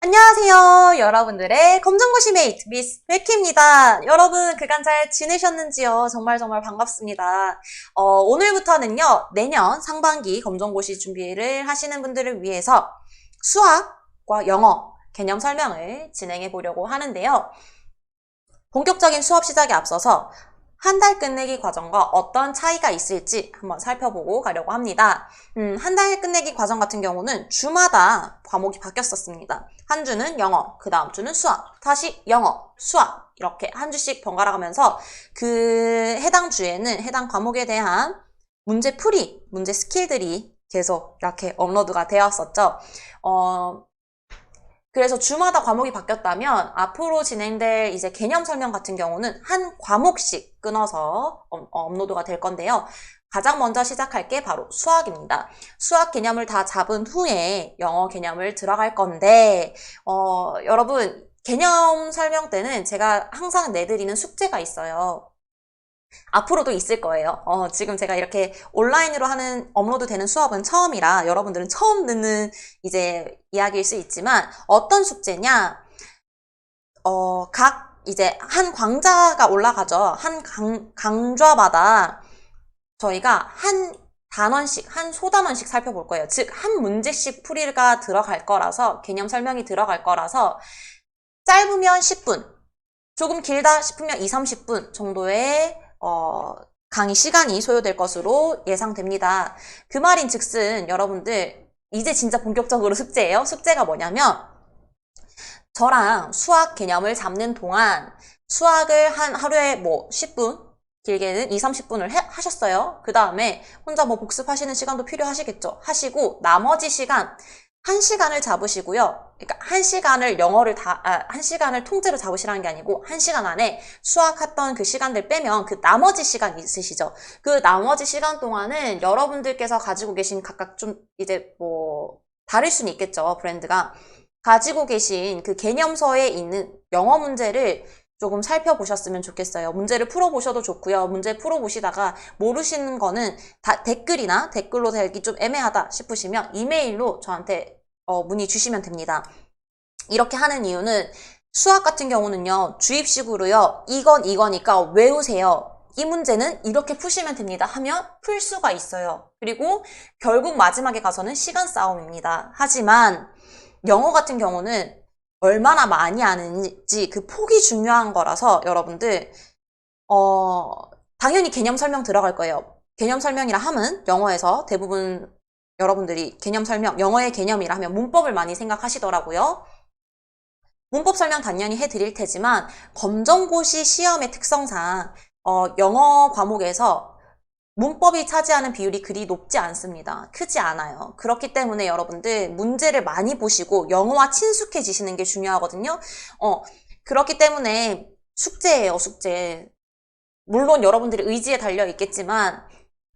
안녕하세요. 여러분들의 검정고시 메이트 미스 백희입니다. 여러분 그간 잘 지내셨는지요? 정말 반갑습니다. 오늘부터는요. 내년 상반기 검정고시 준비를 하시는 분들을 위해서 수학과 영어 개념 설명을 진행해 보려고 하는데요. 본격적인 수업 시작에 앞서서 한 달 끝내기 과정과 어떤 차이가 있을지 한번 살펴보고 가려고 합니다. 한 달 끝내기 과정 같은 경우는 주마다 과목이 바뀌었었습니다. 한 주는 영어, 그 다음 주는 수학, 다시 영어, 수학 이렇게 한 주씩 번갈아 가면서 그 해당 주에는 해당 과목에 대한 문제풀이, 문제 스킬들이 계속 이렇게 업로드가 되었었죠. 그래서 주마다 과목이 바뀌었다면 앞으로 진행될 이제 개념 설명 같은 경우는 한 과목씩 끊어서 업로드가 될 건데요. 가장 먼저 시작할 게 바로 수학입니다. 수학 개념을 다 잡은 후에 영어 개념을 들어갈 건데 여러분 개념 설명 때는 제가 항상 내드리는 숙제가 있어요. 앞으로도 있을 거예요. 지금 제가 이렇게 온라인으로 하는 업로드 되는 수업은 처음이라 여러분들은 처음 듣는 이제 이야기일 수 있지만 어떤 숙제냐? 각 이제 한 강좌가 올라가죠. 한 강좌마다 저희가 한 단원씩, 한 소단원씩 살펴볼 거예요. 즉, 한 문제씩 풀이가 들어갈 거라서, 개념 설명이 들어갈 거라서 짧으면 10분, 조금 길다 싶으면 2, 30분 정도의 강의 시간이 소요될 것으로 예상됩니다. 그 말인 즉슨 여러분들 이제 진짜 본격적으로 숙제예요. 숙제가 뭐냐면 저랑 수학 개념을 잡는 동안 수학을 한 하루에 뭐 10분, 길게는 2, 30분을 하셨어요. 그 다음에 혼자 뭐 복습하시는 시간도 필요하시겠죠. 하시고 나머지 시간 1시간을 잡으시고요. 그러니까 1시간을 영어를 1시간을 통째로 잡으시라는 게 아니고 1시간 안에 수학했던 그 시간들 빼면 그 나머지 시간 있으시죠. 그 나머지 시간 동안은 여러분들께서 가지고 계신 각각 좀 이제 뭐 다를 수는 있겠죠. 브랜드가. 가지고 계신 그 개념서에 있는 영어 문제를 조금 살펴보셨으면 좋겠어요. 문제를 풀어보셔도 좋고요. 문제 풀어보시다가 모르시는 거는 댓글이나 댓글로 달기 좀 애매하다 싶으시면 이메일로 저한테 문의 주시면 됩니다. 이렇게 하는 이유는 수학 같은 경우는요. 주입식으로요. 이거니까 외우세요. 이 문제는 이렇게 푸시면 됩니다. 하면 풀 수가 있어요. 그리고 결국 마지막에 가서는 시간 싸움입니다. 하지만 영어 같은 경우는 얼마나 많이 아는지 그 폭이 중요한 거라서 여러분들 당연히 개념 설명 들어갈 거예요. 개념 설명이라 하면 영어에서 대부분 여러분들이 개념 설명, 영어의 개념이라 하면 문법을 많이 생각하시더라고요. 문법 설명 당연히 해드릴 테지만 검정고시 시험의 특성상 영어 과목에서 문법이 차지하는 비율이 그리 높지 않습니다. 크지 않아요. 그렇기 때문에 여러분들 문제를 많이 보시고 영어와 친숙해지시는 게 중요하거든요. 그렇기 때문에 숙제예요, 숙제. 물론 여러분들의 의지에 달려 있겠지만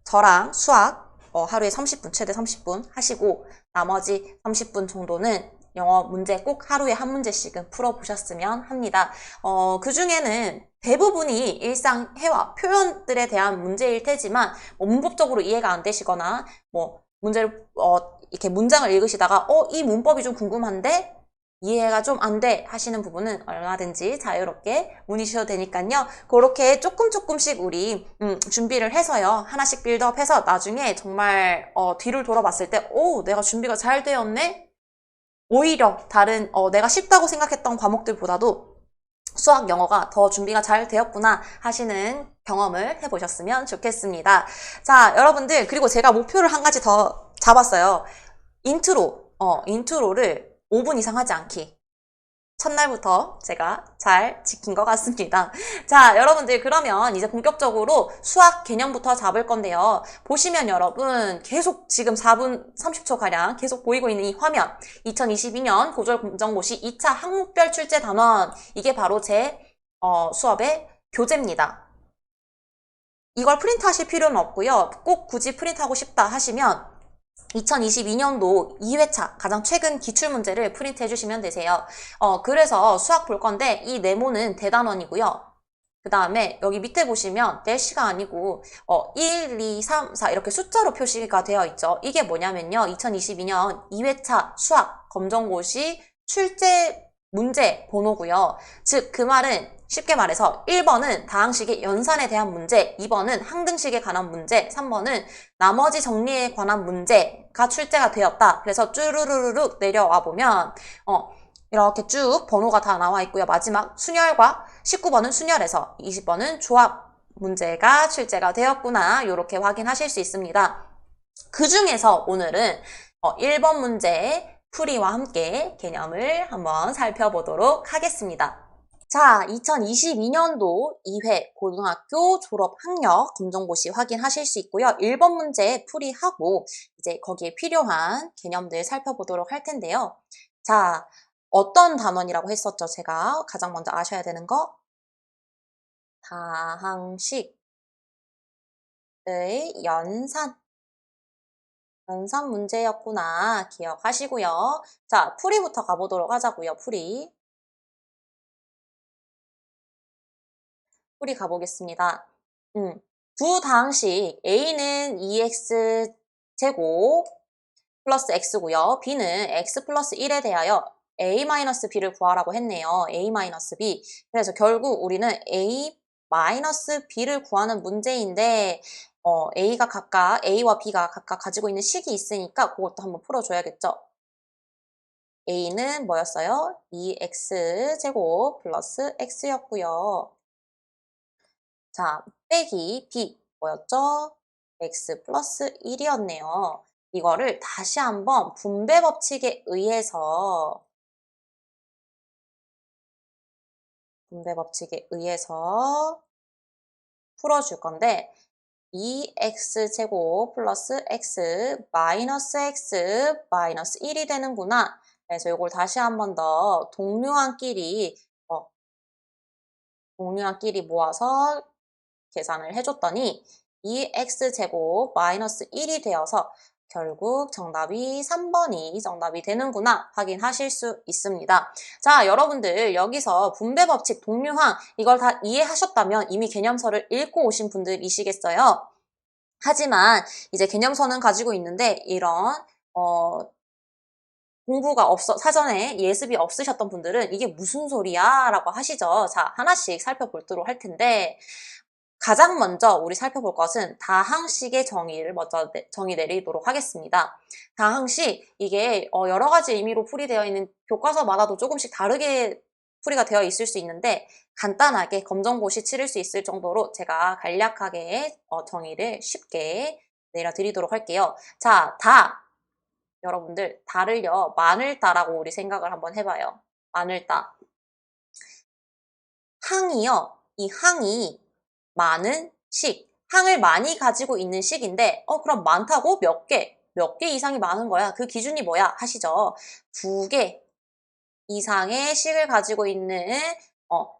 저랑 수학 하루에 30분, 최대 30분 하시고 나머지 30분 정도는 영어 문제 꼭 하루에 한 문제씩은 풀어보셨으면 합니다. 그 중에는 대부분이 일상 회화, 표현들에 대한 문제일 테지만 문법적으로 이해가 안 되시거나 문제를 이렇게 문장을 읽으시다가 이 문법이 좀 궁금한데 이해가 좀 안 돼 하시는 부분은 얼마든지 자유롭게 문의 주셔도 되니까요. 그렇게 조금씩 우리 준비를 해서요. 하나씩 빌드업해서 나중에 정말 뒤를 돌아봤을 때 내가 준비가 잘 되었네? 오히려 다른 내가 쉽다고 생각했던 과목들보다도 수학, 영어가 더 준비가 잘 되었구나 하시는 경험을 해보셨으면 좋겠습니다. 자, 여러분들 그리고 제가 목표를 한 가지 더 잡았어요. 인트로를 5분 이상 하지 않기. 첫날부터 제가 잘 지킨 것 같습니다. 자, 여러분들 그러면 이제 본격적으로 수학 개념부터 잡을 건데요. 보시면 여러분 계속 지금 4분 30초가량 계속 보이고 있는 이 화면 2022년 고졸검정고시 2차 항목별 출제 단원 이게 바로 제 수업의 교재입니다. 이걸 프린트하실 필요는 없고요. 꼭 굳이 프린트하고 싶다 하시면 2022년도 2회차 가장 최근 기출문제를 프린트 해주시면 되세요. 그래서 수학 볼 건데 이 네모는 대단원이고요. 그 다음에 여기 밑에 보시면 대시가 아니고 1, 2, 3, 4 이렇게 숫자로 표시가 되어 있죠. 이게 뭐냐면요. 2022년 2회차 수학 검정고시 출제 문제 번호고요. 즉, 그 말은 쉽게 말해서 1번은 다항식의 연산에 대한 문제, 2번은 항등식에 관한 문제, 3번은 나머지 정리에 관한 문제가 출제가 되었다. 그래서 쭈루루룩 내려와 보면 이렇게 쭉 번호가 다 나와 있고요. 마지막 순열과 19번은 순열에서 20번은 조합 문제가 출제가 되었구나. 이렇게 확인하실 수 있습니다. 그 중에서 오늘은 1번 문제 풀이와 함께 개념을 한번 살펴보도록 하겠습니다. 자, 2022년도 2회 고등학교 졸업 학력 검정고시 확인하실 수 있고요. 1번 문제 풀이하고 이제 거기에 필요한 개념들 살펴보도록 할 텐데요. 자, 어떤 단원이라고 했었죠? 제가 가장 먼저 아셔야 되는 거 다항식의 연산 문제였구나 기억하시고요. 자, 풀이부터 가보도록 하자고요. 풀이 가보겠습니다. 두 다항식 A는 2x 제곱 플러스 x고요. B는 x 플러스 1에 대하여 a-b를 구하라고 했네요. a-b. 그래서 결국 우리는 a-b를 구하는 문제인데 A와 B가 각각 가지고 있는 식이 있으니까 그것도 한번 풀어줘야겠죠. A는 뭐였어요? 2x 제곱 플러스 x였고요. 자, 빼기 B 뭐였죠? x 플러스 1이었네요. 이거를 다시 한번 분배 법칙에 의해서 풀어줄 건데 2x제곱 플러스 x 마이너스 x 마이너스 1이 되는구나. 그래서 이걸 다시 한번 더 동료한끼리 모아서 계산을 해줬더니 2x제곱 마이너스 1이 되어서 결국 정답이 3번이 정답이 되는구나 확인하실 수 있습니다. 자, 여러분들 여기서 분배법칙, 동류항 이걸 다 이해하셨다면 이미 개념서를 읽고 오신 분들이시겠어요. 하지만 이제 개념서는 가지고 있는데 이런 공부가 사전에 예습이 없으셨던 분들은 이게 무슨 소리야? 라고 하시죠. 자, 하나씩 살펴보도록 할 텐데 가장 먼저 우리 살펴볼 것은 다항식의 정의를 먼저 정의 내리도록 하겠습니다. 다항식, 이게 여러 가지 의미로 풀이되어 있는 교과서마다도 조금씩 다르게 풀이가 되어 있을 수 있는데 간단하게 검정고시 치를 수 있을 정도로 제가 간략하게 정의를 쉽게 내려드리도록 할게요. 자, 여러분들 다를요 마늘다라고 우리 생각을 한번 해봐요. 마늘다. 항이요. 이 항이 많은 식. 항을 많이 가지고 있는 식인데 그럼 많다고? 몇 개? 몇 개 이상이 많은 거야? 그 기준이 뭐야? 하시죠. 2개 이상의 식을 가지고 있는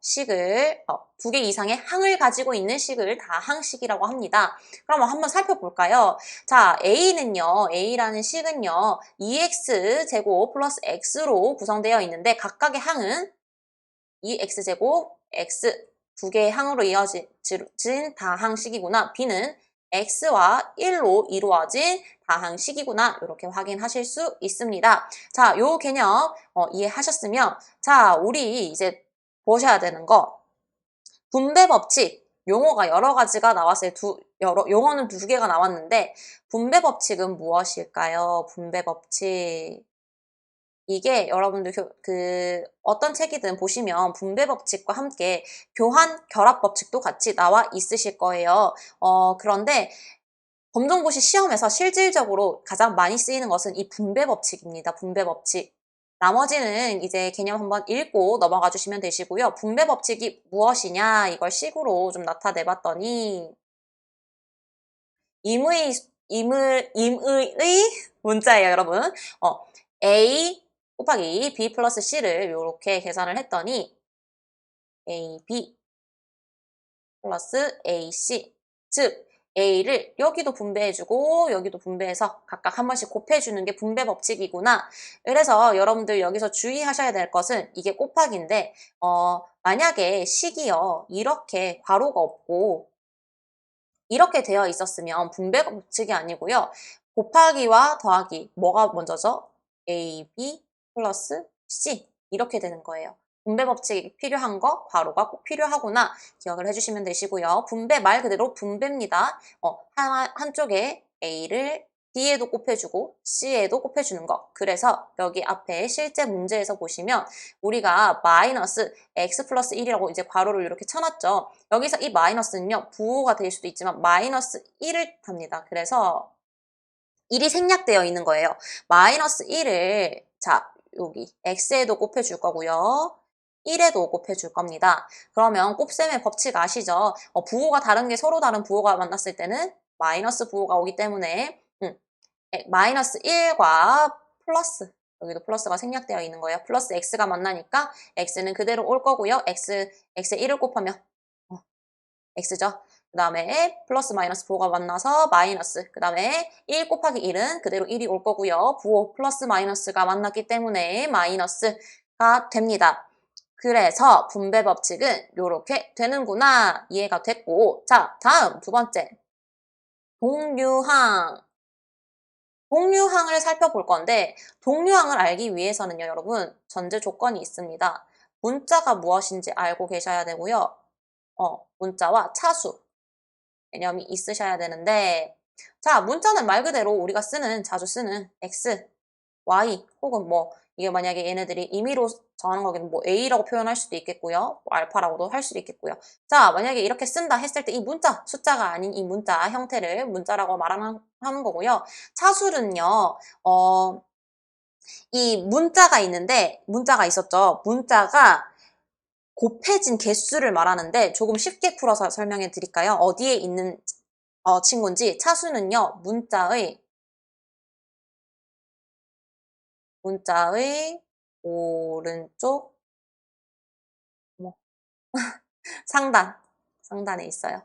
식을 2개 이상의 항을 가지고 있는 식을 다항식이라고 합니다. 그럼 한번 살펴볼까요? 자, A라는 식은요. 2x제곱 플러스 x로 구성되어 있는데 각각의 항은 2x제곱 x 2개의 항으로 이어진 다항식이구나. B는 x와 1로 이루어진 다항식이구나. 이렇게 확인하실 수 있습니다. 자, 요 개념 이해하셨으면 자, 우리 이제 보셔야 되는 거 분배 법칙. 용어가 여러 가지가 나왔어요. 용어는 2개가 나왔는데 분배 법칙은 무엇일까요? 분배 법칙. 이게 여러분들 어떤 책이든 보시면 분배 법칙과 함께 교환 결합 법칙도 같이 나와 있으실 거예요. 그런데 검정고시 시험에서 실질적으로 가장 많이 쓰이는 것은 이 분배 법칙입니다. 분배 법칙. 나머지는 이제 개념 한번 읽고 넘어가 주시면 되시고요. 분배 법칙이 무엇이냐 이걸 식으로 좀 나타내 봤더니 임의의 문자예요, 여러분. A 곱하기 B 플러스 C를 이렇게 계산을 했더니 AB 플러스 AC 즉 A를 여기도 분배해주고 여기도 분배해서 각각 한 번씩 곱해주는 게 분배 법칙이구나. 그래서 여러분들 여기서 주의하셔야 될 것은 이게 곱하기인데 만약에 식이요 이렇게 괄호가 없고 이렇게 되어 있었으면 분배 법칙이 아니고요. 곱하기와 더하기 뭐가 먼저죠? AB 플러스 C 이렇게 되는 거예요. 분배 법칙이 필요한 거, 괄호가 꼭 필요하구나 기억을 해주시면 되시고요. 분배 말 그대로 분배입니다. 한쪽에 A를 D에도 곱해주고 C에도 곱해주는 거. 그래서 여기 앞에 실제 문제에서 보시면 우리가 마이너스 x 플러스 1이라고 이제 괄호를 이렇게 쳐놨죠. 여기서 이 마이너스는요. 부호가 될 수도 있지만 마이너스 1을 답니다. 그래서 1이 생략되어 있는 거예요. 마이너스 1을 자 여기 x에도 곱해줄 거고요. 1에도 곱해줄 겁니다. 그러면 곱셈의 법칙 아시죠? 부호가 다른 게 서로 다른 부호가 만났을 때는 마이너스 부호가 오기 때문에 마이너스 1과 플러스 여기도 플러스가 생략되어 있는 거예요. 플러스 x가 만나니까 x는 그대로 올 거고요. x에 1을 곱하면 x죠. 그 다음에 플러스 마이너스 부호가 만나서 마이너스 그 다음에 1 곱하기 1은 그대로 1이 올 거고요. 부호 플러스 마이너스가 만났기 때문에 마이너스가 됩니다. 그래서 분배 법칙은 이렇게 되는구나 이해가 됐고 자 다음 두 번째 동류항을 살펴볼 건데 동류항을 알기 위해서는요 여러분 전제 조건이 있습니다. 문자가 무엇인지 알고 계셔야 되고요. 문자와 차수 개념이 있으셔야 되는데 자 문자는 말 그대로 우리가 자주 쓰는 x, y 혹은 뭐 이게 만약에 얘네들이 임의로 정하는 거기는 뭐 a라고 표현할 수도 있겠고요. 뭐 알파라고도 할 수도 있겠고요. 자 만약에 이렇게 쓴다 했을 때 이 문자 숫자가 아닌 이 문자 형태를 문자라고 말하는 거고요. 차수는요 이 문자가 있는데 문자가 있었죠. 문자가 곱해진 개수를 말하는데 조금 쉽게 풀어서 설명해 드릴까요? 어디에 있는 친구인지 차수는요. 문자의 오른쪽 상단에 있어요.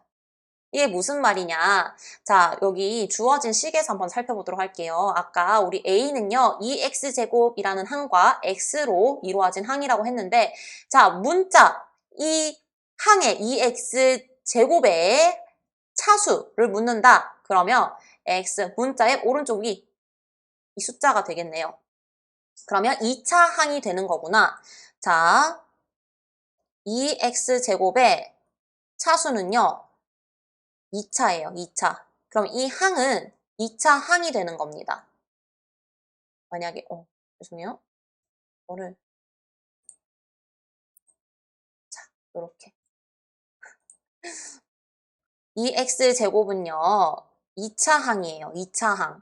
이게 무슨 말이냐? 자, 여기 주어진 식에서 한번 살펴보도록 할게요. 아까 우리 A는요, 2x제곱이라는 항과 x로 이루어진 항이라고 했는데, 자, 문자, 이 항의 2x제곱의 차수를 묻는다. 그러면 x, 문자의 오른쪽이 이 숫자가 되겠네요. 그러면 2차 항이 되는 거구나. 자, 2x제곱의 차수는요, 2차예요, 2차. 그럼 이 항은 2차 항이 되는 겁니다. 만약에, 죄송해요. 자, 요렇게. 2x제곱은요, 2차 항이에요, 2차 항.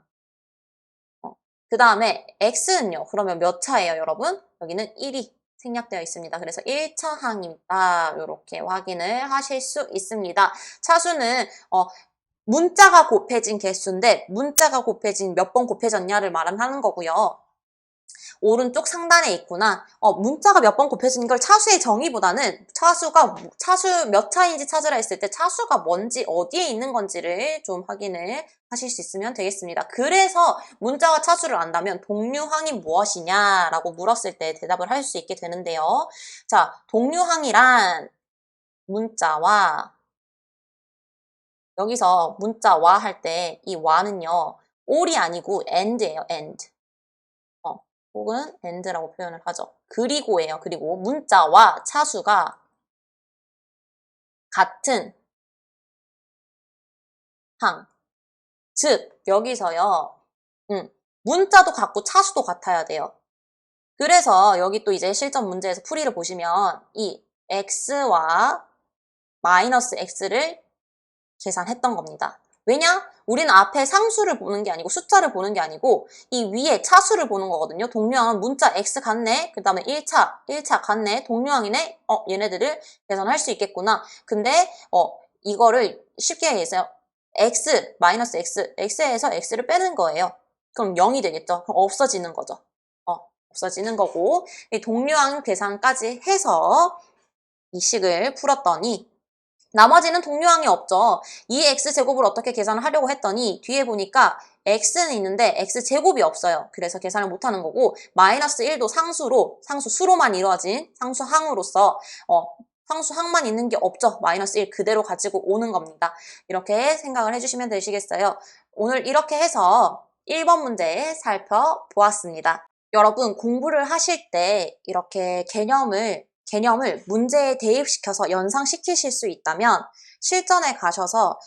그 다음에 x는요, 그러면 몇 차예요, 여러분? 여기는 1이 생략되어 있습니다. 그래서 1차 항입니다. 이렇게 확인을 하실 수 있습니다. 차수는 문자가 곱해진 개수인데 문자가 곱해진 몇 번 곱해졌냐를 말하는 거고요. 오른쪽 상단에 있구나. 문자가 몇 번 곱해진 걸 차수의 정의보다는 차수 몇 차인지 찾으라 했을 때 차수가 뭔지 어디에 있는 건지를 좀 확인을 하실 수 있으면 되겠습니다. 그래서 문자와 차수를 안다면 동류항이 무엇이냐라고 물었을 때 대답을 할 수 있게 되는데요. 자, 동류항이란 문자와 여기서 문자와 할 때 이 와는요. or이 아니고 and예요. and. 혹은 and라고 표현을 하죠. 그리고예요. 그리고 문자와 차수가 같은 항. 즉 여기서요. 문자도 같고 차수도 같아야 돼요. 그래서 여기 또 이제 실전 문제에서 풀이를 보시면 이 x와 마이너스 x를 계산했던 겁니다. 왜냐? 우리는 앞에 상수를 보는 게 아니고 숫자를 보는 게 아니고 이 위에 차수를 보는 거거든요. 동류항은 문자 x 같네. 그 다음에 1차 같네. 동류항이네. 얘네들을 계산할 수 있겠구나. 근데 이거를 쉽게 해서 x, 마이너스 x, x에서 x를 빼는 거예요. 그럼 0이 되겠죠. 그럼 없어지는 거죠. 없어지는 거고 이 동류항 계산까지 해서 이 식을 풀었더니 나머지는 동류항이 없죠. 이 x제곱을 어떻게 계산을 하려고 했더니 뒤에 보니까 x는 있는데 x제곱이 없어요. 그래서 계산을 못하는 거고 마이너스 1도 상수수로만 이루어진 상수항으로서 상수항만 있는 게 없죠. 마이너스 1 그대로 가지고 오는 겁니다. 이렇게 생각을 해주시면 되시겠어요. 오늘 이렇게 해서 1번 문제 살펴보았습니다. 여러분 공부를 하실 때 이렇게 개념을 문제에 대입시켜서 연상시키실 수 있다면 실전에 가셔서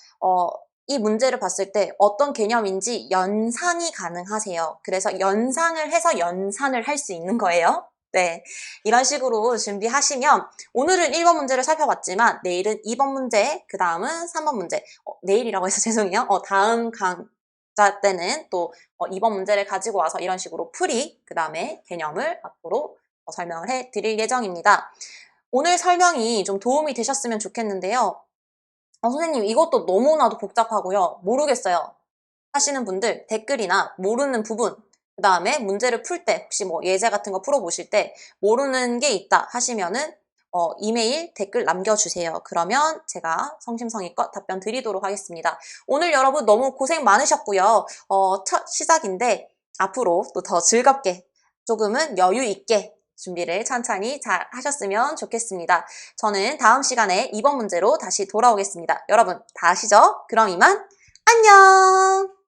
이 문제를 봤을 때 어떤 개념인지 연상이 가능하세요. 그래서 연상을 해서 연산을 할 수 있는 거예요. 네, 이런 식으로 준비하시면 오늘은 1번 문제를 살펴봤지만 내일은 2번 문제, 그 다음은 3번 문제, 내일이라고 해서 죄송해요. 다음 강좌 때는 또 2번 문제를 가지고 와서 이런 식으로 풀이, 그 다음에 개념을 앞으로 설명을 해드릴 예정입니다. 오늘 설명이 좀 도움이 되셨으면 좋겠는데요. 선생님 이것도 너무나도 복잡하고요. 모르겠어요 하시는 분들 댓글이나 모르는 부분, 그 다음에 문제를 풀 때 혹시 뭐 예제 같은 거 풀어보실 때 모르는 게 있다 하시면은 이메일 댓글 남겨주세요. 그러면 제가 성심성의껏 답변 드리도록 하겠습니다. 오늘 여러분 너무 고생 많으셨고요. 첫 시작인데 앞으로 또 더 즐겁게 조금은 여유 있게 준비를 천천히 잘 하셨으면 좋겠습니다. 저는 다음 시간에 2번 문제로 다시 돌아오겠습니다. 여러분 다 아시죠? 그럼 이만 안녕!